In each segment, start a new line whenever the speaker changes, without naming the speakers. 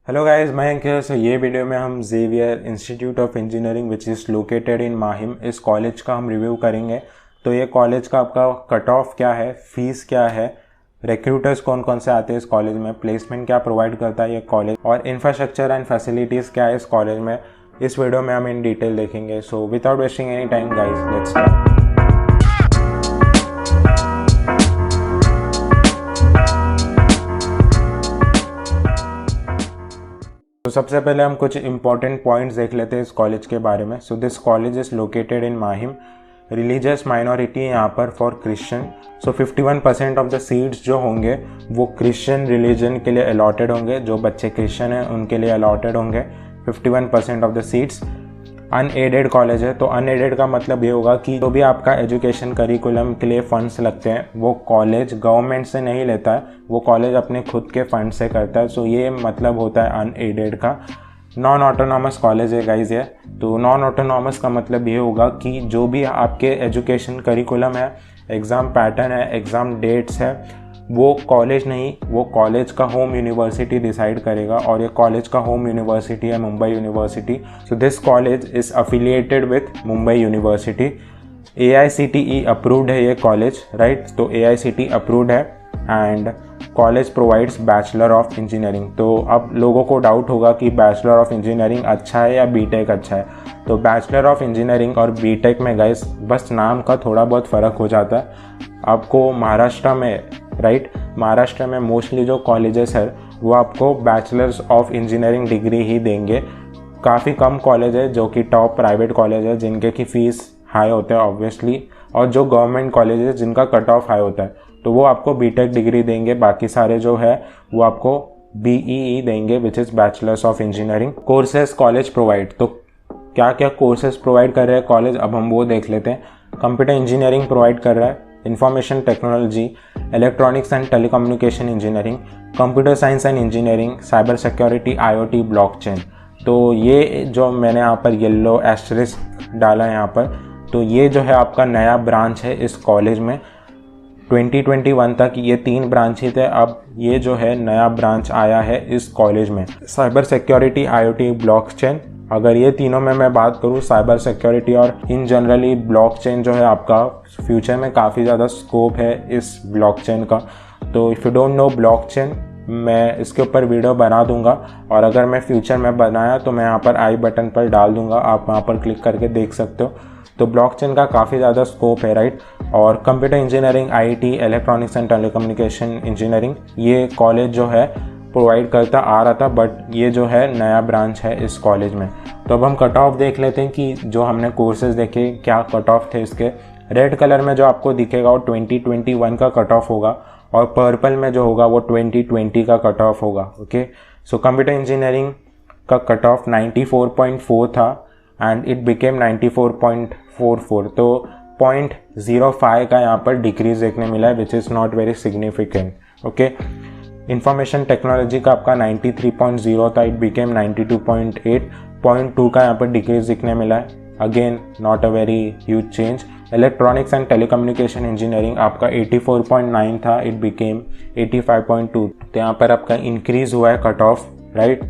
Hello guys, मैं अंकित। सो ये video में हम Xavier Institute of Engineering which is located in Mahim, इस कॉलेज का हम रिव्यू करेंगे। तो ये कॉलेज का आपका कट ऑफ क्या है, फीस क्या है, रिक्रूटर्स कौन कौन से आते हैं इस कॉलेज में, प्लेसमेंट क्या प्रोवाइड करता है ये कॉलेज, और इंफ्रास्ट्रक्चर एंड फैसिलिटीज़ क्या है इस कॉलेज में, इस वीडियो में हम इन डिटेल देखेंगे। So without wasting any time guys, let's start. तो सबसे पहले हम कुछ इंपॉर्टेंट पॉइंट्स देख लेते हैं इस कॉलेज के बारे में। So this college is located in Mahim. Religious minority है यहाँ पर for Christian. So 51% of the seats जो होंगे वो क्रिश्चियन रिलीजन के लिए अलॉटेड होंगे। जो बच्चे क्रिश्चियन हैं उनके लिए अलॉटेड होंगे 51% of the seats. Unaided college है, तो अनएडेड का मतलब ये होगा कि जो भी आपका एजुकेशन करिकुलम के लिए फंड्स लगते हैं वो कॉलेज गवर्नमेंट से नहीं लेता है, वो कॉलेज अपने खुद के फंड से करता है। सो ये मतलब होता है अनएडेड का। नॉन ऑटोनॉमस कॉलेज है गाइज ये। तो नॉन ऑटोनॉमस का मतलब ये होगा कि जो भी आपके एजुकेशन करिकुलम है, एग्ज़ाम पैटर्न है, एग्ज़ाम डेट्स है, वो कॉलेज नहीं, वो कॉलेज का होम यूनिवर्सिटी डिसाइड करेगा। और ये कॉलेज का होम यूनिवर्सिटी है Mumbai university. So this college is affiliated with Mumbai university. AICTE approved है ये कॉलेज, राइट। तो AICTE अप्रूव्ड है and college provides bachelor of engineering. तो अब लोगों को डाउट होगा कि बैचलर ऑफ इंजीनियरिंग अच्छा है या बीटेक अच्छा है। तो बैचलर ऑफ इंजीनियरिंग और बीटेक में गाइस बस नाम का थोड़ा बहुत फ़र्क हो जाता है। आपको महाराष्ट्र में, राइट, महाराष्ट्र में मोस्टली जो कॉलेजेस है वो आपको बैचलर्स ऑफ इंजीनियरिंग डिग्री ही देंगे। काफ़ी कम कॉलेज है जो कि टॉप प्राइवेट कॉलेज है जिनके की फ़ीस हाई होते हैं ऑब्वियसली, और जो गवर्नमेंट कॉलेज है जिनका कट ऑफ हाई होता है तो वो आपको बीटेक डिग्री देंगे। बाकी सारे जो है वो आपको BEE देंगे which is bachelors of engineering. Courses college provide, तो क्या क्या कोर्सेज प्रोवाइड कर रहे हैं कॉलेज, अब हम वो देख लेते हैं। कंप्यूटर इंजीनियरिंग प्रोवाइड कर रहा है, information technology, electronics and telecommunication engineering, computer science and engineering, cyber security, IoT, blockchain. तो ये जो मैंने यहाँ पर येलो एस्टरिस्क डाला है यहाँ पर, तो ये जो है आपका नया ब्रांच है इस कॉलेज में। 2021 तक ये 3 ब्रांच ही थे, अब ये जो है नया ब्रांच आया है इस कॉलेज में। साइबर सिक्योरिटी, IoT, ब्लॉकचेन, अगर ये तीनों में मैं बात करूँ, साइबर सिक्योरिटी और इन जनरली ब्लॉकचेन जो है आपका फ्यूचर में काफ़ी ज़्यादा स्कोप है इस ब्लॉकचेन का। तो if you don't know blockchain, मैं इसके ऊपर वीडियो बना दूंगा, और अगर मैं फ्यूचर में बनाया तो मैं यहाँ पर आई बटन पर डाल दूंगा, आप वहाँ पर क्लिक करके देख सकते हो। तो ब्लॉकचेन का काफ़ी ज़्यादा स्कोप है, राइट। और computer engineering, IT, electronics and telecommunication engineering, ये कॉलेज जो है प्रोवाइड करता आ रहा था, बट ये जो है नया ब्रांच है इस कॉलेज में। तो अब हम कट ऑफ देख लेते हैं कि जो हमने कोर्सेज देखे क्या कट ऑफ थे इसके। रेड कलर में जो आपको दिखेगा वो 2021 का कट ऑफ होगा, और पर्पल में जो होगा वो 2020 का कट ऑफ होगा। ओके, सो कंप्यूटर इंजीनियरिंग का कट ऑफ 94.4 था एंड इट बिकेम 94.44। तो 0.05 का यहाँ पर डिक्रीज देखने मिला है which is not very significant. Okay, information technology का आपका 93.0 था, इट बिकेम 92.8। 0.2 का यहाँ पर डिक्रीज दिखने मिला है, again not a very huge change. Electronics and telecommunication engineering आपका 84.9 था, इट बिकेम 85.2। तो यहाँ पर आपका इंक्रीज हुआ है cut off, right.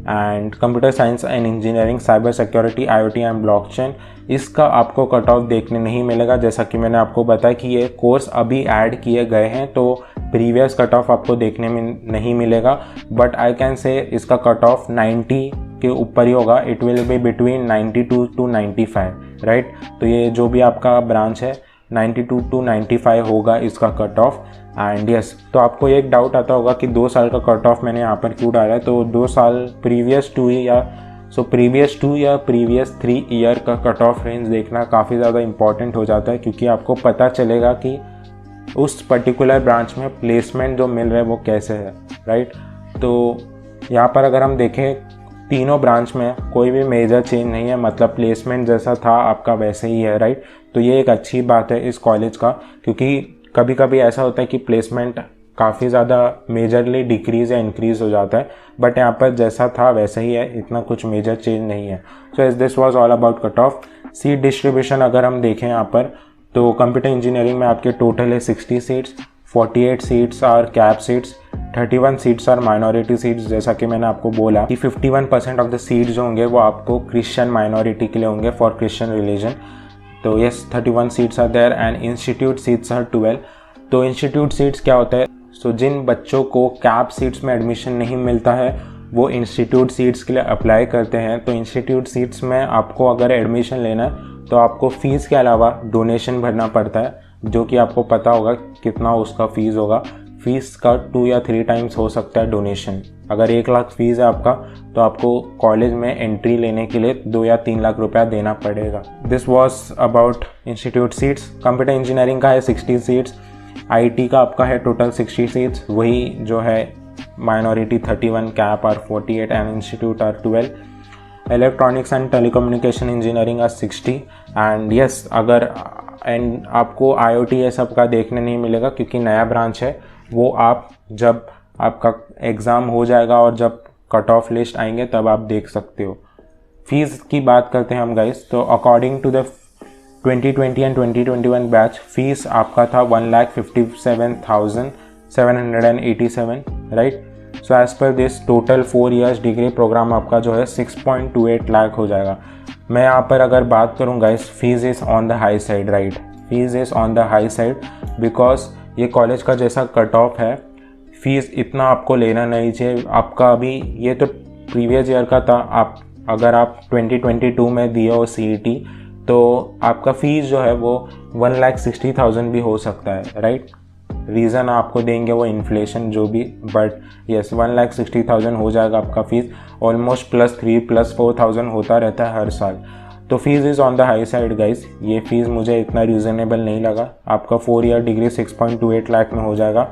And computer science and engineering, cyber security, IoT and blockchain, इसका आपको कट ऑफ देखने नहीं मिलेगा। जैसा कि मैंने आपको बताया कि ये कोर्स अभी ऐड किए गए हैं तो प्रीवियस कट ऑफ आपको देखने में नहीं मिलेगा, बट आई कैन से इसका कट ऑफ 90 के ऊपर ही होगा। It will be between 92 to 95, right. तो ये जो भी आपका ब्रांच है 92 to 95 होगा इसका कट ऑफ। एंड यस, तो आपको एक डाउट आता होगा कि 2 साल का कट ऑफ मैंने यहाँ पर क्यों डाला है। तो 2 साल प्रीवियस 2 या प्रीवियस 2 या प्रीवियस 3 ईयर का कट ऑफ रेंज देखना काफ़ी ज़्यादा इंपॉर्टेंट हो जाता है, क्योंकि आपको पता चलेगा कि उस पर्टिकुलर ब्रांच में प्लेसमेंट जो मिल रहा है वो कैसे है, राइट। तो यहाँ पर अगर हम देखें तीनों ब्रांच में कोई भी मेजर चेंज नहीं है, मतलब प्लेसमेंट जैसा था आपका वैसे ही है, राइट। तो ये एक अच्छी बात है इस कॉलेज का, क्योंकि कभी कभी ऐसा होता है कि प्लेसमेंट काफ़ी ज़्यादा मेजरली डिक्रीज़ या इंक्रीज़ हो जाता है, बट यहाँ पर जैसा था वैसे ही है, इतना कुछ मेजर चेंज नहीं है। So as this was all about cut off. Seat distribution अगर हम देखें यहाँ पर, तो कंप्यूटर इंजीनियरिंग में आपके टोटल है 60 seats, 48 seats are CAP seats, 31 seats are minority seats. जैसा कि मैंने आपको बोला कि 51% ऑफ द सीट्स जो होंगे वो आपको क्रिश्चियन माइनॉरिटी के लिए होंगे, फॉर क्रिश्चियन रिलीजन। तो yes 31 seats are there and institute seats are 12। तो इंस्टीट्यूट सीट्स क्या होता है? सो जिन बच्चों को कैप सीट्स में एडमिशन नहीं मिलता है वो इंस्टीट्यूट सीट्स के लिए अप्लाई करते हैं। तो इंस्टीट्यूट सीट्स में आपको अगर एडमिशन लेना है तो आपको फ़ीस के अलावा डोनेशन भरना पड़ता है, जो कि आपको पता होगा कितना उसका फ़ीस होगा। फ़ीस का 2 या 3 टाइम्स हो सकता है डोनेशन। अगर 1 लाख फ़ीस है आपका तो आपको कॉलेज में एंट्री लेने के लिए 2 या 3 लाख रुपया देना पड़ेगा। This was about institute seats. Computer engineering का है 60 सीट्स, IT का आपका है टोटल 60 सीट्स, वही जो है minority 31, CAP are 48 and institute are 12। Electronics and telecommunication engineering are 60 and yes अगर एंड आपको IoT ये सब का देखने नहीं मिलेगा क्योंकि नया ब्रांच है। वो आप जब आपका एग्ज़ाम हो जाएगा और जब कट ऑफ लिस्ट आएंगे तब आप देख सकते हो। फीस की बात करते हैं हम गाइस, तो according to the 2020 and 2021 batch fees आपका था 1,57,787, right. So as per this total 4 years degree programme आपका जो है 6.28 लाख हो जाएगा। मैं यहाँ पर अगर बात करूँ guys, fees is on the high side, right. Fees is on the high side because ये कॉलेज का जैसा कट ऑफ है, फीस इतना आपको लेना नहीं चाहिए। आपका अभी ये तो प्रीवियस ईयर का था, अगर आप 2022 में दिए हो CET तो आपका फ़ीस जो है वो 1,60,000 भी हो सकता है, राइट। रीज़न आपको देंगे वो इन्फ्लेशन जो भी, बट यस 1,60,000 हो जाएगा आपका फ़ीस। ऑलमोस्ट +3 +4,000 होता रहता है हर साल। तो fees is on the high side guys. ये फ़ीस मुझे इतना रीज़नेबल नहीं लगा। आपका 4 ईयर डिग्री 6.28 लाख में हो जाएगा।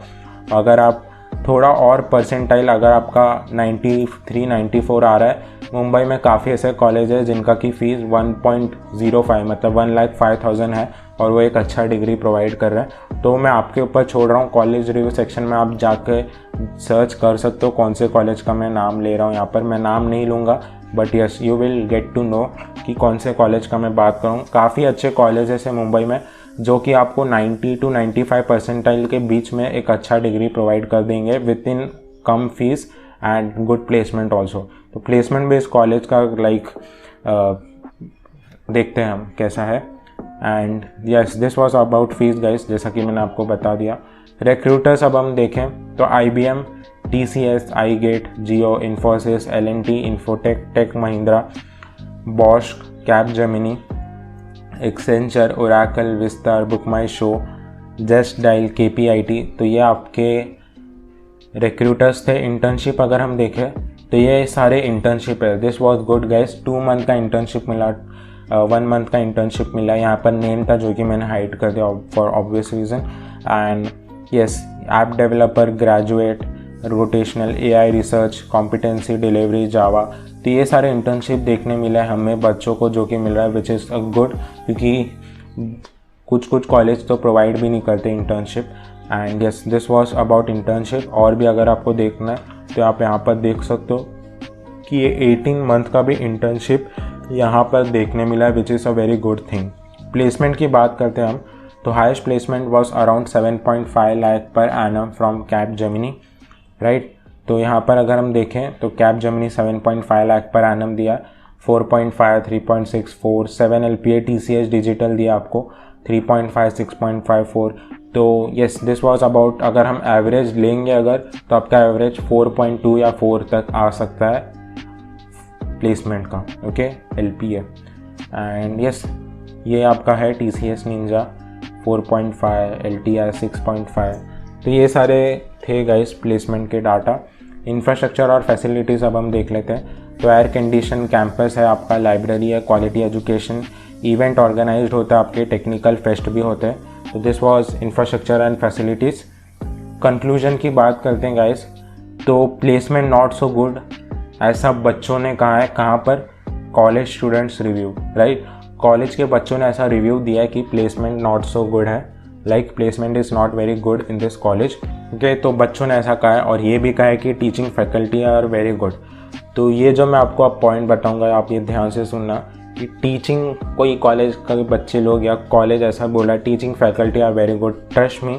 अगर आप थोड़ा और परसेंटाइल, अगर आपका 93 94 आ रहा है, मुंबई में काफ़ी ऐसे कॉलेज है जिनका की फ़ीस 1.05 मतलब 1,05,000 है और वो एक अच्छा डिग्री प्रोवाइड कर रहा है। तो मैं आपके ऊपर छोड़ रहा हूँ, कॉलेज रिव्यू सेक्शन में आप जाके सर्च कर सकते हो कौन से कॉलेज का मैं नाम ले रहा हूँ। यहाँ पर मैं नाम नहीं लूँगा, but yes you will get to know कि कौन से कॉलेज का मैं बात करूँ। काफ़ी अच्छे कॉलेजेस हैं मुंबई में जो कि आपको 90 to 95 परसेंटाइल के बीच में एक अच्छा डिग्री प्रोवाइड कर देंगे with in come fees and good placement also. तो प्लेसमेंट बेस्ड कॉलेज का देखते हैं हम कैसा है। And yes this was about fees guys, जैसा कि मैंने आपको बता दिया। रिक्रूटर्स अब हम देखें तो IBM, TCS, iGate, Jio, Infosys, L&T, Infotech, Tech Mahindra, Bosch, Capgemini, Accenture, Oracle, Vistara, BookMyShow, just dial, KPIT। तो ये आपके रिक्रूटर्स थे। इंटर्नशिप अगर हम देखें तो ये सारे इंटर्नशिप है। This was good guys. 2 month का इंटर्नशिप मिला, 1 मंथ का इंटर्नशिप मिला। यहाँ पर नेम था जो कि मैंने हाइड कर दिया for obvious reason. And yes app developer, graduate, rotational, AI research, competency, delivery, Java. तो ये सारे इंटर्नशिप देखने मिले हमें बच्चों को, जो कि मिल रहा है विच इज़ गुड, क्योंकि कुछ कॉलेज तो प्रोवाइड भी नहीं करते internship. And yes this was about internship. और भी अगर आपको देखना है तो आप यहाँ पर देख सकते हो कि ये 18 मंथ का भी इंटर्नशिप यहाँ पर देखने मिला है which is a very good thing. Placement की बात करते हैं हम तो highest placement was around 7.5 lakh per annum from Capgemini, right. तो यहाँ पर अगर हम देखें तो कैपजेमिनी 7.5 लाख पर एनम दिया, 4.5, 3.6, 4, 7 LPA TCS डिजिटल दिया आपको 3.5, 6.54। तो यस दिस वाज अबाउट, अगर हम एवरेज लेंगे अगर तो आपका एवरेज 4.2 या 4 तक आ सकता है प्लेसमेंट का, ओके LPA। एंड यस ये आपका है TCS निंजा 4.5, LTI 6.5। तो ये सारे थे गाइस प्लेसमेंट के डाटा। इंफ्रास्ट्रक्चर और फैसिलिटीज़ अब हम देख लेते हैं। तो एयर कंडीशन कैंपस है आपका, लाइब्रेरी है, क्वालिटी एजुकेशन, इवेंट ऑर्गेनाइज्ड होता है आपके, टेक्निकल फेस्ट भी होते हैं। तो this was infrastructure and facilities. Conclusion की बात करते हैं गाइस, तो प्लेसमेंट नॉट सो गुड ऐसा बच्चों ने कहा है। कहाँ पर? College students review, right. College के बच्चों ने ऐसा रिव्यू दिया है कि प्लेसमेंट नॉट सो गुड है, like placement is not very good in this college, okay. तो बच्चों ने ऐसा कहा है और ये भी कहा है कि teaching faculty are very good. तो ये जो मैं आपको अब पॉइंट बताऊंगा आप ये ध्यान से सुनना कि टीचिंग, कोई कॉलेज का बच्चे लोग या कॉलेज ऐसा बोला teaching faculty are very good, trust me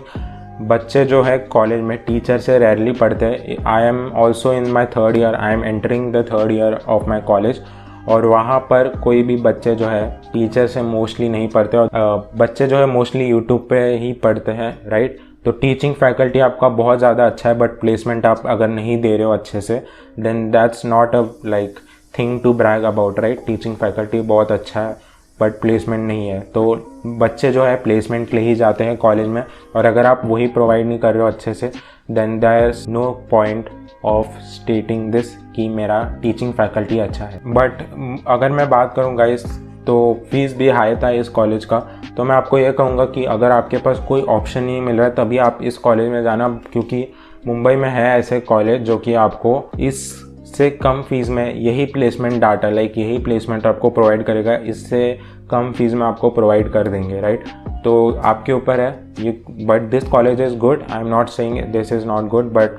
बच्चे जो है कॉलेज में टीचर से रेयरली पढ़ते हैं। I am also in my 3rd year, I am entering the 3rd year of my college, और वहाँ पर कोई भी बच्चे जो है टीचर से मोस्टली नहीं पढ़ते, और बच्चे जो है मोस्टली यूट्यूब पे ही पढ़ते हैं, राइट। तो टीचिंग फैकल्टी आपका बहुत ज़्यादा अच्छा है, बट प्लेसमेंट आप अगर नहीं दे रहे हो अच्छे से, then that's not a like thing to brag about, right. Teaching faculty बहुत अच्छा है बट प्लेसमेंट नहीं है, तो बच्चे जो है प्लेसमेंट के लिए ही जाते हैं कॉलेज में, और अगर आप वही प्रोवाइड नहीं कर रहे हो अच्छे से, then there is no point of stating this कि मेरा टीचिंग फैकल्टी अच्छा है। बट अगर मैं बात करूँ गाइस, तो फीस भी हाई था इस कॉलेज का, तो मैं आपको ये कहूँगा कि अगर आपके पास कोई ऑप्शन नहीं मिल रहा है तभी आप इस कॉलेज में जाना, क्योंकि मुंबई में है ऐसे कॉलेज जो कि आपको इससे कम फीस में यही प्लेसमेंट डाटा, लाइक यही प्लेसमेंट आपको प्रोवाइड करेगा, इससे कम फीस में आपको प्रोवाइड कर देंगे, राइट। तो आपके ऊपर है ये, but this college is good, I am not saying this is not good, but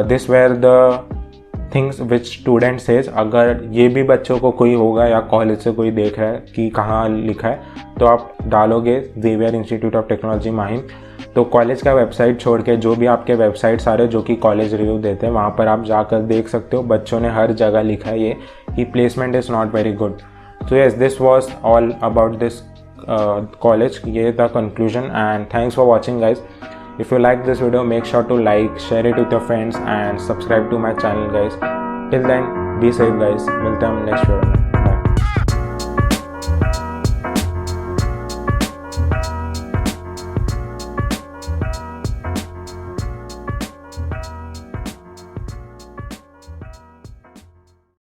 this where the things which student says. अगर ये भी बच्चों को कोई होगा या कॉलेज से कोई देख रहा है कि कहाँ लिखा है, तो आप डालोगे Xavier Institute of Technology Mahim, तो कॉलेज का वेबसाइट छोड़ के जो भी आपके वेबसाइट सारे जो कि कॉलेज रिव्यू देते हैं, वहाँ पर आप जाकर देख सकते हो। बच्चों ने हर जगह लिखा है ये कि placement is not very good. So yes, this was all about this college. ये था conclusion, and thanks for watching guys. If you like this video, make sure to like, share it with your friends and subscribe to my channel guys. Till then, be safe guys. मिलते हैं हम next video में।